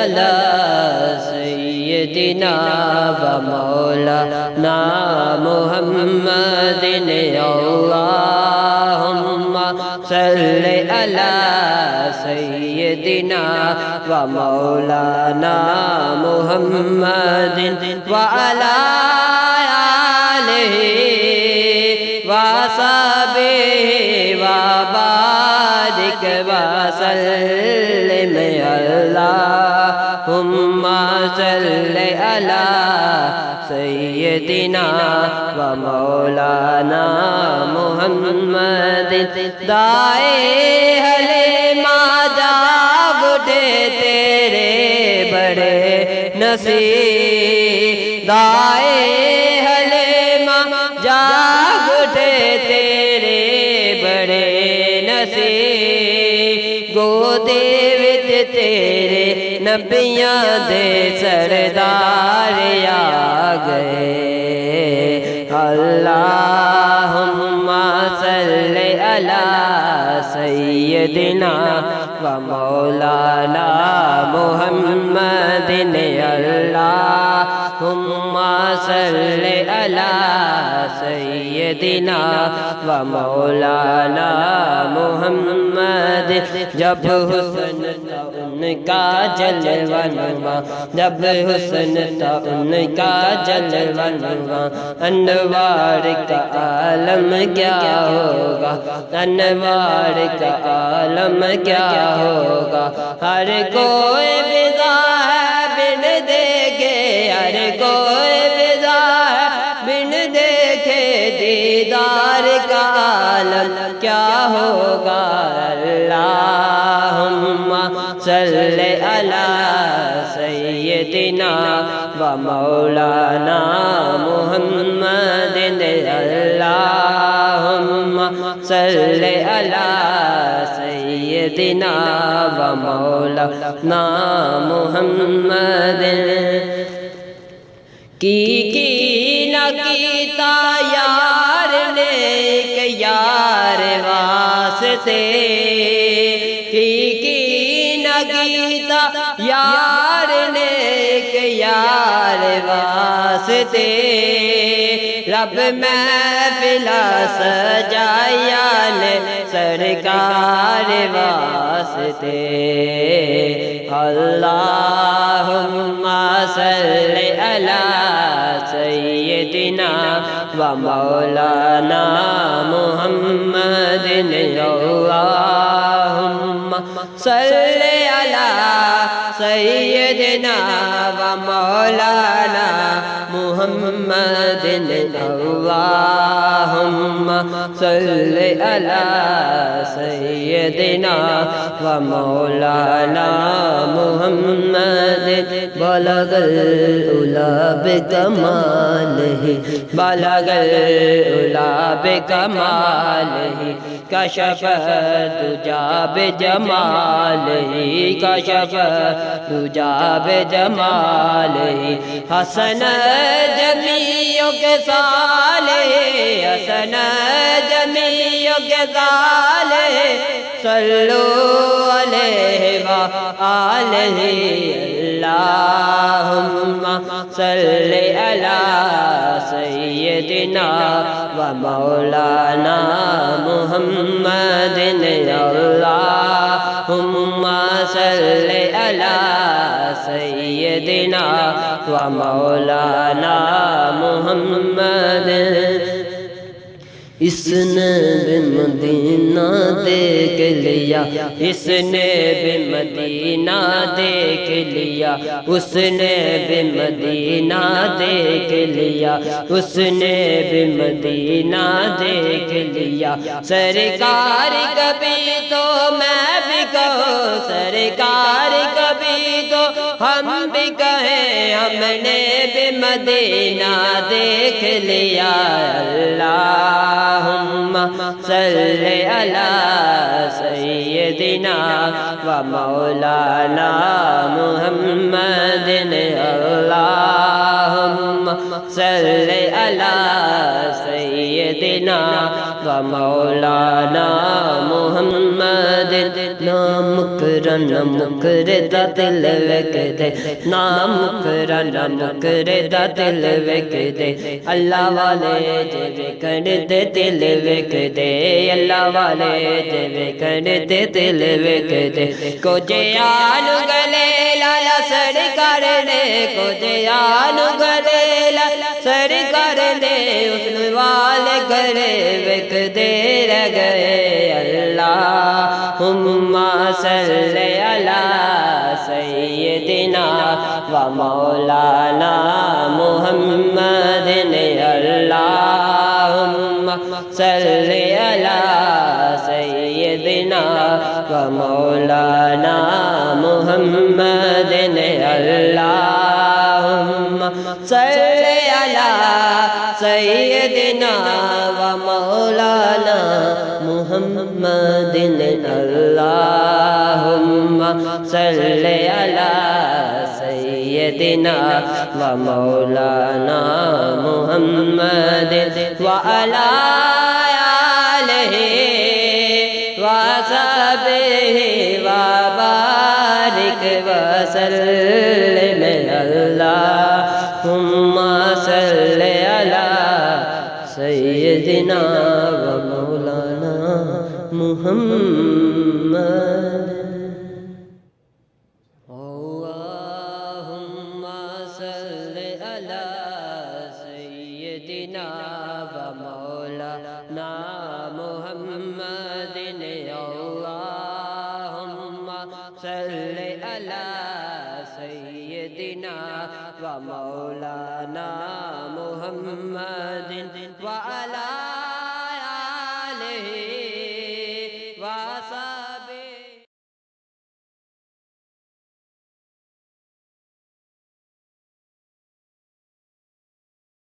علی سیدنا و مولانا محمد اللہم صلی علی سیدنا و مولانا محمد وعلی آلہ وصحبہ وبارک وسلم اللہم صلی علی سیدنا و مولانا محمد دائے حلیمہ جاگ اٹھے تیرے بڑے نصیب دائے حلیمہ جاگ اٹھے تیرے بڑے نصیب گودے وچ تیرے نبیاں دے سردار آ گئے اللہم صلی علی سیدنا و مولانا محمد اللہم صلی علی سیدنا و مولانا محمد جب حسن تھا ان کا جلوہ نما جب حسن تھا ان کا جلوہ نما انوار کا عالم کیا ہوگا انوار کا عالم کیا ہوگا ہر کوئی فضا ہے بن دیکھے ہر کوئی فضا ہے بن دیکھے دیدار کا عالم کیا ہوگا اللہم صلی علی سیدنا و مولانا محمد اللہم صلی علی سیدنا و مولانا محمد کی نہ کیتا یار نے کہ یار واسطے کی نہ کیتا یار نے کہ یار واسطے رب محفل سجایا نے سرکار واسطے اللہم صلی علی سیدنا و مولانا محمد اللہم صلی علی سیدنا و مولانا محمد اللہم صلی علی سیدنا و مولانا محمد بلغ العلا بکمالہ بلغ العلا بکمالہ کشف الدجى بجمالہ کشف الدجى بجمالہ حسن جمیع کے صالح حسن جمیع کے صالح صلو علیہ وآلہ اللہم صلی علی سیدنا و مولانا محمد اللہم صلی علی سیدنا و مولانا محمد اس نے بھی مدینہ دیکھ لیا اس نے بھی مدینہ دیکھ لیا اس نے بھی مدینہ دیکھ لیا اس نے بھی مدینہ دیکھ لیا سرکار کبھی تو میں بھی کہوں سرکار کبھی تو ہم بھی بھی کہیں ہم نے بھی مدینہ دیکھ لیا اللہم صلی علی سیدنا و مولانا محمد اللہم صلی علی سیدنا و مولانا محمد نام کرنا مکردہ دل وک دے نام کرنا مکردہ دل وک دے اللہ والے جے کر دے دل وک دے اللہ والے جے کر دے دل وک دے کو جیان گلے لالا سرکار نے کو جیان گلے لالا سرکار نے اس والے گلے وک دے رہ گئے اللہم صلی علی سیدنا و مولانا محمد اللہم صلی علی سیدنا و مولانا محمد اللہم صلی علی سیدنا و مولانا محمد اللہم صلی علی سیدنا و مولانا محمد وعلی آلہ وصحبہ وبارک وسلم اللہم صلی علی سیدنا و مولانا محمد اللہم صلی علی سیدنا و مولانا محمد اللہم صلی علی سیدنا و مولانا محمد وعلی